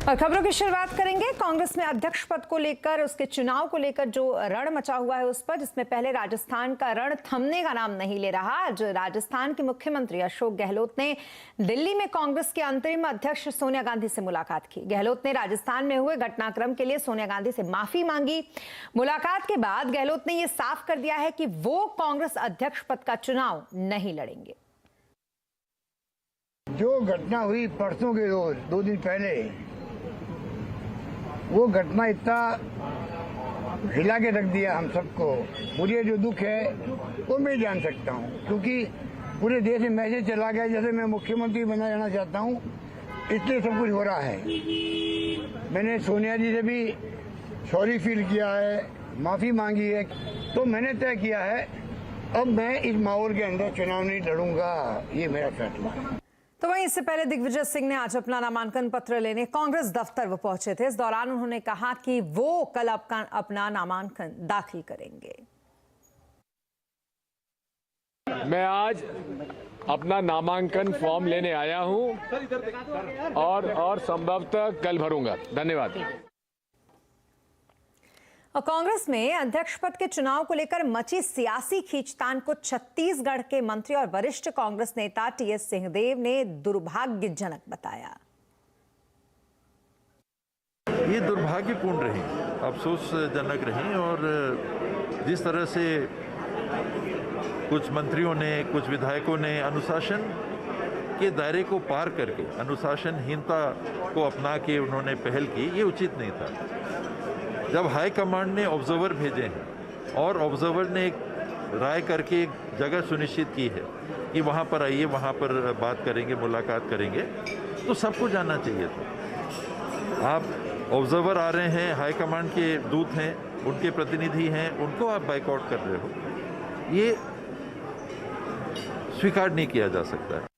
और खबरों की शुरुआत करेंगे कांग्रेस में अध्यक्ष पद को लेकर, उसके चुनाव को लेकर जो रण मचा हुआ है उस पर, जिसमें पहले राजस्थान का रण थमने का नाम नहीं ले रहा। आज राजस्थान के मुख्यमंत्री अशोक गहलोत ने दिल्ली में कांग्रेस के अंतरिम अध्यक्ष सोनिया गांधी से मुलाकात की। गहलोत ने राजस्थान में हुए घटनाक्रम के लिए सोनिया गांधी से माफी मांगी। मुलाकात के बाद गहलोत ने यह साफ कर दिया है कि वो कांग्रेस अध्यक्ष पद का चुनाव नहीं लड़ेंगे। जो घटना हुई परसों के रोज 2 दिन पहले, वो घटना इतना हिला के रख दिया हम सबको। मुझे जो दुख है वो मैं जान सकता हूँ, क्योंकि पूरे देश में मैसेज चला गया जैसे मैं मुख्यमंत्री बना जाना चाहता हूँ, इसलिए सब कुछ हो रहा है। मैंने सोनिया जी से भी सॉरी फील किया है, माफी मांगी है, तो मैंने तय किया है अब मैं इस माहौल के अंदर चुनाव नहीं लड़ूंगा, ये मेरा फैसला है। तो वहीं इससे पहले दिग्विजय सिंह ने आज अपना नामांकन पत्र लेने कांग्रेस दफ्तर वो पहुंचे थे। इस दौरान उन्होंने कहा कि वो कल अपना नामांकन दाखिल करेंगे। मैं आज अपना नामांकन फॉर्म लेने आया हूं और संभवतः कल भरूंगा। धन्यवाद। और कांग्रेस में अध्यक्ष पद के चुनाव को लेकर मची सियासी खींचतान को छत्तीसगढ़ के मंत्री और वरिष्ठ कांग्रेस नेता टीएस सिंहदेव ने दुर्भाग्यजनक बताया। ये दुर्भाग्यपूर्ण रही, अफसोसजनक रही, और जिस तरह से कुछ मंत्रियों ने, कुछ विधायकों ने अनुशासन के दायरे को पार करके अनुशासनहीनता को अपना के उन्होंने पहल की, ये उचित नहीं था। जब हाईकमांड ने ऑब्जर्वर भेजे हैं और ऑब्जर्वर ने एक राय करके एक जगह सुनिश्चित की है कि वहाँ पर आइए, वहाँ पर बात करेंगे, मुलाकात करेंगे, तो सबको जानना चाहिए था। आप ऑब्जर्वर आ रहे हैं, हाईकमांड के दूत हैं, उनके प्रतिनिधि हैं, उनको आप बाइकआउट कर रहे हो, ये स्वीकार नहीं किया जा सकता है।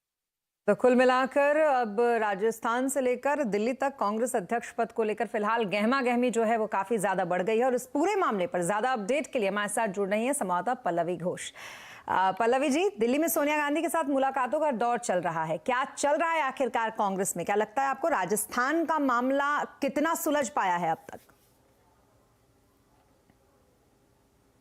तो कुल मिलाकर अब राजस्थान से लेकर दिल्ली तक कांग्रेस अध्यक्ष पद को लेकर फिलहाल गहमा गहमी जो है वो काफी ज्यादा बढ़ गई है। और इस पूरे मामले पर ज्यादा अपडेट के लिए हमारे साथ जुड़ रही है संवाददाता पल्लवी घोष। पल्लवी जी, दिल्ली में सोनिया गांधी के साथ मुलाकातों का दौर चल रहा है, क्या चल रहा है आखिरकार कांग्रेस में? क्या लगता है आपको राजस्थान का मामला कितना सुलझ पाया है अब तक?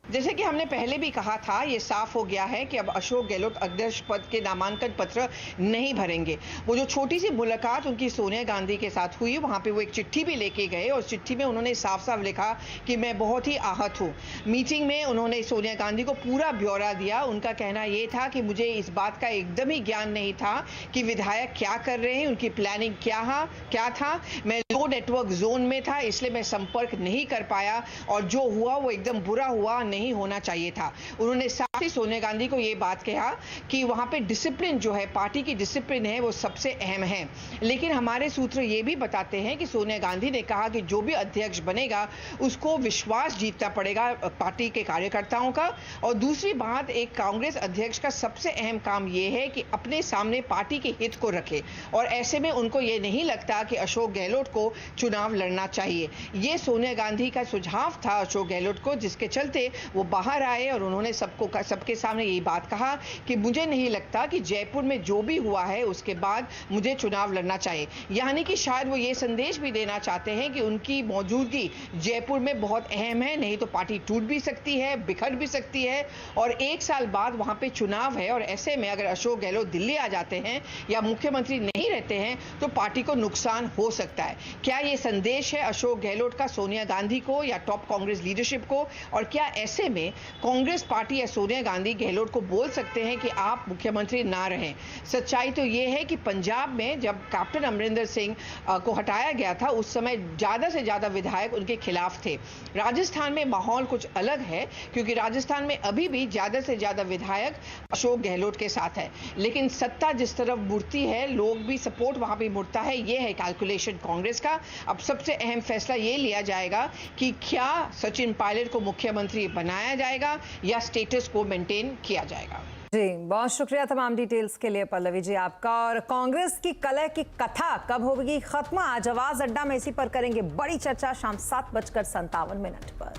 जैसे कि हमने पहले भी कहा था, ये साफ हो गया है कि अब अशोक गहलोत अध्यक्ष पद के नामांकन पत्र नहीं भरेंगे। वो जो छोटी सी मुलाकात उनकी सोनिया गांधी के साथ हुई, वहां पे वो एक चिट्ठी भी लेके गए और चिट्ठी में उन्होंने साफ साफ लिखा कि मैं बहुत ही आहत हूँ। मीटिंग में उन्होंने सोनिया गांधी को पूरा ब्यौरा दिया। उनका कहना ये था कि मुझे इस बात का एकदम ही ज्ञान नहीं था कि विधायक क्या कर रहे हैं, उनकी प्लानिंग क्या था। मैं लो नेटवर्क जोन में था, इसलिए मैं संपर्क नहीं कर पाया, और जो हुआ वो एकदम बुरा हुआ, नहीं होना चाहिए था। उन्होंने साथ ही सोनिया गांधी को यह बात कहा कि वहां पे डिसिप्लिन जो है, पार्टी की डिसिप्लिन है, वो सबसे अहम है। लेकिन हमारे सूत्र ये भी बताते हैं कि सोनिया गांधी ने कहा कि जो भी अध्यक्ष बनेगा उसको विश्वास जीतना पड़ेगा पार्टी के कार्यकर्ताओं का। और दूसरी बात, एक कांग्रेस अध्यक्ष का सबसे अहम काम यह है कि अपने सामने पार्टी के हित को रखे, और ऐसे में उनको ये नहीं लगता कि अशोक गहलोत को चुनाव लड़ना चाहिए। ये सोनिया गांधी का सुझाव था अशोक गहलोत को, जिसके चलते वो बाहर आए और उन्होंने सबके सामने यही बात कहा कि मुझे नहीं लगता कि जयपुर में जो भी हुआ है उसके बाद मुझे चुनाव लड़ना चाहिए। यानी कि शायद वो ये संदेश भी देना चाहते हैं कि उनकी मौजूदगी जयपुर में बहुत अहम है, नहीं तो पार्टी टूट भी सकती है, बिखर भी सकती है, और 1 साल बाद वहां पे चुनाव है। और ऐसे में अगर अशोक गहलोत दिल्ली आ जाते हैं या मुख्यमंत्री नहीं रहते हैं तो पार्टी को नुकसान हो सकता है। क्या ये संदेश है अशोक गहलोत का सोनिया गांधी को या टॉप कांग्रेस लीडरशिप को? और क्या ऐसे में कांग्रेस पार्टी या सोनिया गांधी गहलोत को बोल सकते हैं कि आप मुख्यमंत्री ना रहें? सच्चाई तो यह है कि पंजाब में जब कैप्टन अमरिंदर सिंह को हटाया गया था, उस समय ज्यादा से ज्यादा विधायक उनके खिलाफ थे। राजस्थान में माहौल कुछ अलग है, क्योंकि राजस्थान में अभी भी ज्यादा से ज्यादा विधायक अशोक गहलोत के साथ है। लेकिन सत्ता जिस तरफ मुड़ती है, लोग भी सपोर्ट वहां भी मुड़ता है। यह है कैलकुलेशन कांग्रेस का। अब सबसे अहम फैसला यह लिया जाएगा कि क्या सचिन पायलट को मुख्यमंत्री बनाया जाएगा या स्टेटस को मेंटेन किया जाएगा। जी, बहुत शुक्रिया तमाम डिटेल्स के लिए पल्लवी जी आपका। और कांग्रेस की कलह की कथा कब होगी खत्म? आज आवाज अड्डा में इसी पर करेंगे बड़ी चर्चा शाम 7:57 पर।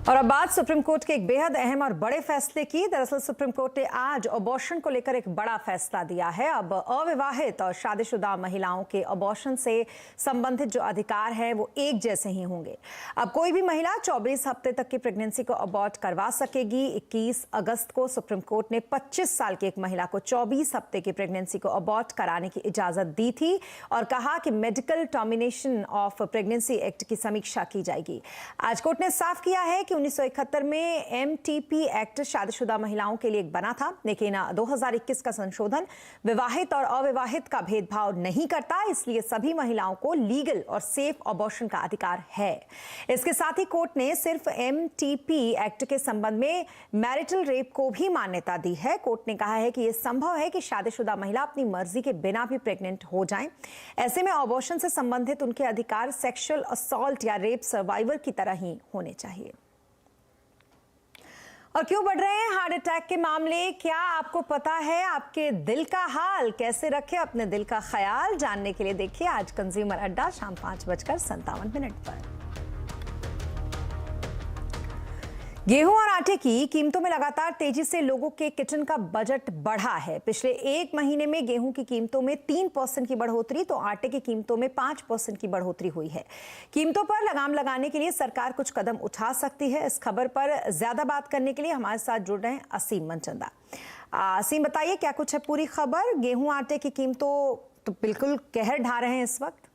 और अब बात सुप्रीम कोर्ट के एक बेहद अहम और बड़े फैसले की। दरअसल सुप्रीम कोर्ट ने आज अबॉर्शन को लेकर एक बड़ा फैसला दिया है। अब अविवाहित और शादीशुदा महिलाओं के अबॉर्शन से संबंधित जो अधिकार है वो एक जैसे ही होंगे। अब कोई भी महिला 24 हफ्ते तक की प्रेगनेंसी को अबॉर्ट करवा सकेगी। 21 अगस्त को सुप्रीम कोर्ट ने 25 साल की एक महिला को 24 हफ्ते की प्रेगनेंसी को अबॉर्ट कराने की इजाजत दी थी और कहा कि medical termination of pregnancy act की समीक्षा की जाएगी। आज कोर्ट ने साफ किया है कि 1971 में MTP एक्ट शादीशुदा महिलाओं के लिए एक बना था, लेकिन 2021 का संशोधन विवाहित और अविवाहित का भेदभाव नहीं करता, इसलिए सभी महिलाओं को लीगल और सेफ अबॉर्शन का अधिकार है। इसके साथ ही कोर्ट ने सिर्फ MTP एक्ट के संबंध में मैरिटल रेप को भी मान्यता दी है। कोर्ट ने कहा है कि यह संभव है कि शादीशुदा महिला अपनी मर्जी के बिना भी प्रेग्नेंट हो जाएं। ऐसे में अबॉर्शन से संबंधित उनके अधिकार सेक्सुअल असॉल्ट या रेप सर्वाइवर की तरह ही होने चाहिए। और क्यों बढ़ रहे हैं हार्ट अटैक के मामले? क्या आपको पता है आपके दिल का हाल? कैसे रखें अपने दिल का ख्याल? जानने के लिए देखिए आज कंज्यूमर अड्डा शाम 5:57 पर। गेहूं और आटे की कीमतों में लगातार तेजी से लोगों के किचन का बजट बढ़ा है। पिछले एक महीने में गेहूं की कीमतों में 3% की बढ़ोतरी तो आटे की कीमतों में 5% की बढ़ोतरी हुई है। कीमतों पर लगाम लगाने के लिए सरकार कुछ कदम उठा सकती है। इस खबर पर ज्यादा बात करने के लिए हमारे साथ जुड़ रहे हैं असीम मनचंदा। असीम, बताइए क्या कुछ है पूरी खबर? गेहूं आटे की कीमतों तो बिल्कुल कहर ढा रहे हैं इस वक्त।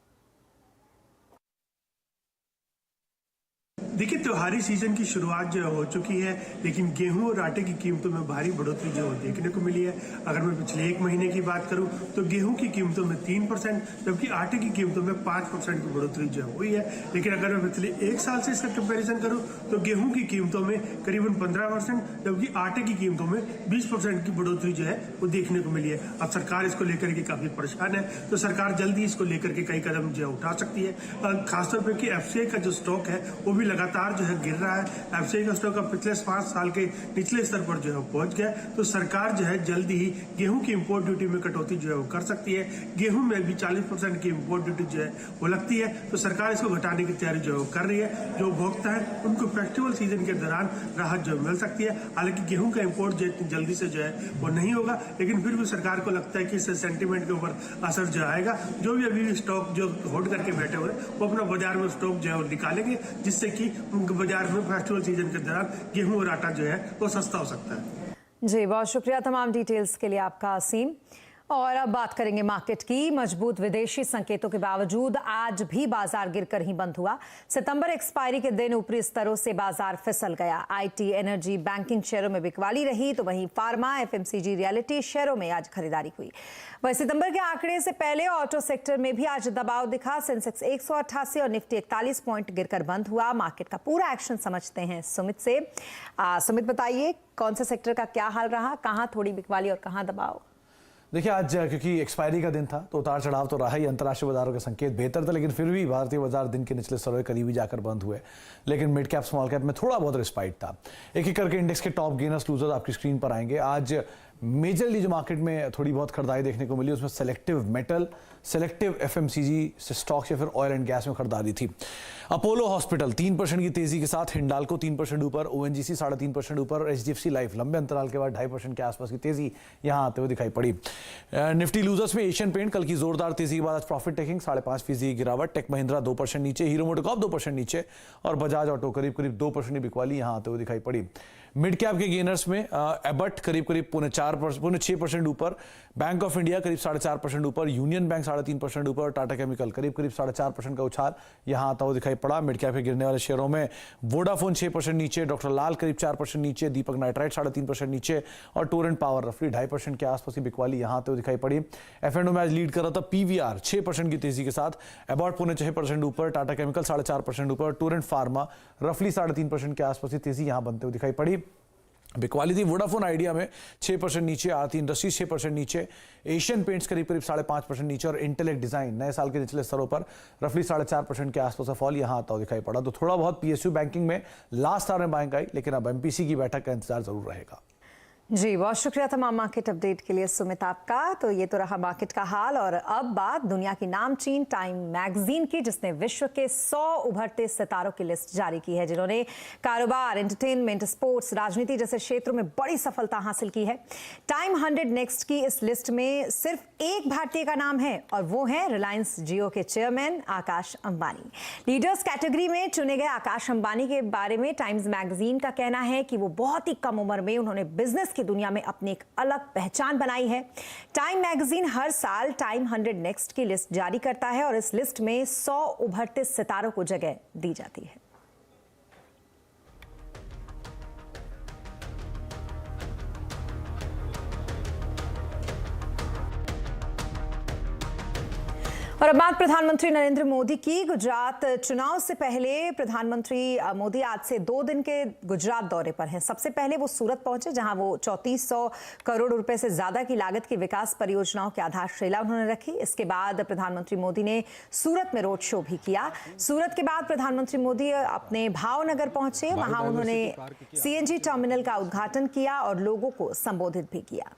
देखिए, त्योहारी सीजन की शुरुआत जो हो चुकी है, लेकिन गेहूं और आटे की कीमतों में भारी बढ़ोतरी जो देखने को मिली है। अगर मैं पिछले एक महीने की बात करूं तो गेहूं की कीमतों में 3%, जबकि आटे की कीमतों में 5% की बढ़ोतरी जो हुई है। लेकिन अगर मैं पिछले एक साल से इसका कंपैरिजन करूं तो गेहूं की कीमतों में करीबन 15%, जबकि आटे की कीमतों में 20% की बढ़ोतरी जो है वो देखने को मिली है। अब सरकार इसको लेकर के काफी परेशान है, तो सरकार जल्दी इसको लेकर के कई कदम जो है उठा सकती है। खासतौर पर कि FCI का जो स्टॉक है वो भी लगातार जो है गिर रहा है। FCI का स्टॉक अब पिछले 5 साल के निचले स्तर पर जो है पहुंच गया। तो सरकार जो है जल्दी ही गेहूं की इंपोर्ट ड्यूटी में कटौती जो है वो कर सकती है। गेहूं में भी 40% की इंपोर्ट ड्यूटी जो है वो लगती है, तो सरकार इसको घटाने की तैयारी जो है वो कर रही है। जो उपभोक्ता है उनको फेस्टिवल सीजन के दौरान राहत जो मिल सकती है। हालांकि गेहूं का इंपोर्ट जो इतनी जल्दी से जो है वो नहीं होगा, लेकिन फिर भी सरकार को लगता है कि इससे सेंटीमेंट के ऊपर असर जो आएगा। जो भी अभी स्टॉक जो होल्ड करके बैठे हुए वो अपना बाजार में स्टॉक जो है वो निकालेंगे, जिससे कि बाजार में फेस्टिवल सीजन के दौरान गेहूं और आटा जो है वो सस्ता हो सकता है। जी, बहुत शुक्रिया तमाम डिटेल्स के लिए आपका असीम। और अब बात करेंगे मार्केट की। मजबूत विदेशी संकेतों के बावजूद आज भी बाजार गिरकर ही बंद हुआ। सितंबर एक्सपायरी के दिन ऊपरी स्तरों से बाजार फिसल गया। IT, एनर्जी, बैंकिंग शेयरों में बिकवाली रही, तो वहीं फार्मा, FMCG, रियलिटी शेयरों में आज खरीदारी हुई। वहीं सितंबर के आंकड़े से पहले ऑटो सेक्टर में भी आज दबाव दिखा। सेंसेक्स 188 और निफ्टी 41 पॉइंट गिरकर बंद हुआ। मार्केट का पूरा एक्शन समझते हैं सुमित से। सुमित, बताइए कौन से सेक्टर का क्या हाल रहा, कहाँ थोड़ी बिकवाली और कहाँ दबाव? देखिए, आज क्योंकि एक्सपायरी का दिन था तो उतार चढ़ाव तो रहा ही। अंतर्राष्ट्रीय बाजारों के संकेत बेहतर थे, लेकिन फिर भी भारतीय बाजार दिन के निचले स्तरों के करीब ही जाकर बंद हुए। लेकिन मिड कैप स्मॉल कैप में थोड़ा बहुत रिस्पाइट था। एक एक करके इंडेक्स के टॉप गेनर्स लूजर्स आपकी स्क्रीन पर आएंगे। आज मेजरली जो मार्केट में थोड़ी बहुत खरीदारी देखने को मिली उसमें selective metal, selective FMCG stocks या फिर ऑयल एंड गैस में खरीदारी थी। अपोलो हॉस्पिटल 3% की तेजी के साथ, हिंडाल्को 3% ऊपर, ONGC 3.5% ऊपर, HDFC लाइफ लंबे अंतराल के बाद 2.5% के आसपास की तेजी यहां आते हुए दिखाई पड़ी। निफ्टी लूजर्स में एशियन पेंट कल की जोरदार तेजी के बाद आज प्रॉफिट टेकिंग 5.5% की गिरावट। टेक महिंद्रा 2% नीचे, हीरो मोटोकॉर्प 2% नीचे और बजाज ऑटो करीब 2% की बिकवाली यहां आते हुए दिखाई पड़ी। मिड कैप के गेनर्स में एबट करीब 6% ऊपर, बैंक ऑफ इंडिया करीब 4.5% ऊपर, यूनियन बैंक 3.5% ऊपर, टाटा केमिकल करीब 4.5% का उछाल यहां आता हुआ दिखाई पड़ा। मिड कैप के गिरने वाले शेयरों में वोडाफोन 6% नीचे, डॉक्टर लाल करीब 4% नीचे, दीपक नाइट्राइट 3.5% नीचे और टोरेंट पावर रफली 2.5% के आसपास की बिकवाली यहां आते हुए दिखाई पड़ी। F&O में आज लीड कर रहा था PVR 6% की तेजी के साथ, एबॉट 6% ऊपर, टाटा केमिकल 4.5% ऊपर, टोरेंट फार्मा रफली 3.5% के आसपास की तेजी यहां बनते हुए दिखाई पड़ी। बिकवाली थी वोडाफोन आइडिया में 6% नीचे, आरती इंडस्ट्रीज 6% नीचे, एशियन पेंट्स करीब 5.5% नीचे और इंटेलेक्ट डिजाइन नए साल के निचले स्तरों पर रफली 4.5% के आसपास का फॉल यहां आता हुआ दिखाई पड़ा। तो थोड़ा बहुत PSU बैंकिंग में लास्ट आवर में बाइंग आई, लेकिन अब MPC की बैठक का इंतजार जरूर रहेगा। जी बहुत शुक्रिया तमाम मार्केट अपडेट के लिए सुमित आपका। तो ये तो रहा मार्केट का हाल और अब बात दुनिया की नामचीन टाइम मैगजीन की, जिसने विश्व के 100 उभरते सितारों की लिस्ट जारी की है जिन्होंने कारोबार, एंटरटेनमेंट, स्पोर्ट्स, राजनीति जैसे क्षेत्रों में बड़ी सफलता हासिल की है। टाइम 100 नेक्स्ट की इस लिस्ट में सिर्फ एक भारतीय का नाम है और वो है रिलायंस जियो के chairman Akash Ambani. Leaders category में चुने गए आकाश अंबानी के बारे में टाइम्स मैगजीन का कहना है कि वो बहुत ही कम उम्र में उन्होंने बिजनेस की दुनिया में अपनी एक अलग पहचान बनाई है। टाइम मैगजीन हर साल टाइम 100 नेक्स्ट की लिस्ट जारी करता है और इस लिस्ट में 100 उभरते सितारों को जगह दी जाती है। और अब बात प्रधानमंत्री नरेंद्र मोदी की। गुजरात चुनाव से पहले प्रधानमंत्री मोदी आज से 2 दिन के गुजरात दौरे पर हैं। सबसे पहले वो सूरत पहुंचे, जहां वो 3400 करोड़ रुपए से ज्यादा की लागत की विकास परियोजनाओं की आधारशिला उन्होंने रखी। इसके बाद प्रधानमंत्री मोदी ने सूरत में रोड शो भी किया। सूरत के बाद प्रधानमंत्री मोदी अपने भावनगर पहुंचे, वहां उन्होंने CNG टर्मिनल का उद्घाटन किया और लोगों को संबोधित भी किया।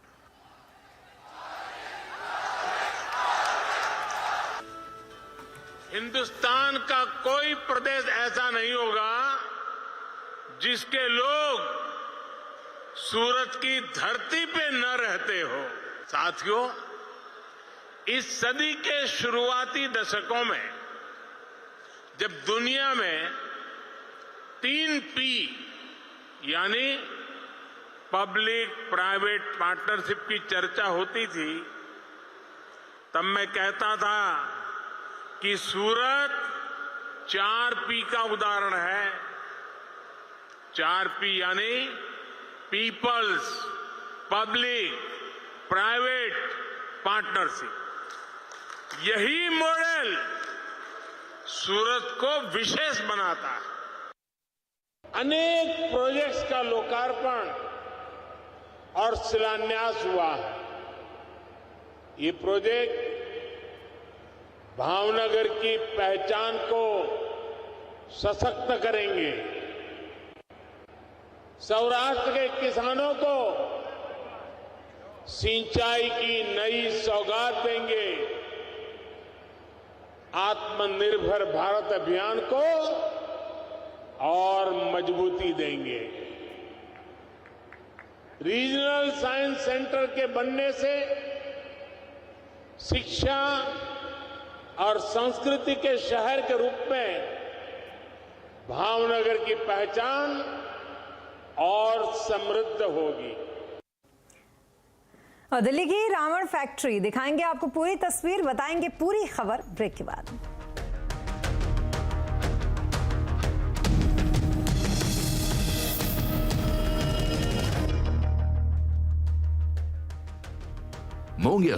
हिंदुस्तान का कोई प्रदेश ऐसा नहीं होगा जिसके लोग सूरत की धरती पे न रहते हो। साथियों, इस सदी के शुरुआती दशकों में जब दुनिया में 3 P यानी पब्लिक प्राइवेट पार्टनरशिप की चर्चा होती थी, तब मैं कहता था कि सूरत 4 P का उदाहरण है। 4 P यानी पीपल्स, पब्लिक, प्राइवेट पार्टनरशिप। यही मॉडल सूरत को विशेष बनाता है। अनेक प्रोजेक्ट्स का लोकार्पण और शिलान्यास हुआ है। ये प्रोजेक्ट भावनगर की पहचान को सशक्त करेंगे, सौराष्ट्र के किसानों को सिंचाई की नई सौगात देंगे, आत्मनिर्भर भारत अभियान को और मजबूती देंगे। रीजनल साइंस सेंटर के बनने से शिक्षा और संस्कृति के शहर के रूप में भावनगर की पहचान और समृद्ध होगी। और दिल्ली की रावण फैक्ट्री दिखाएंगे आपको पूरी तस्वीर, बताएंगे पूरी खबर ब्रेक के बाद। Mongia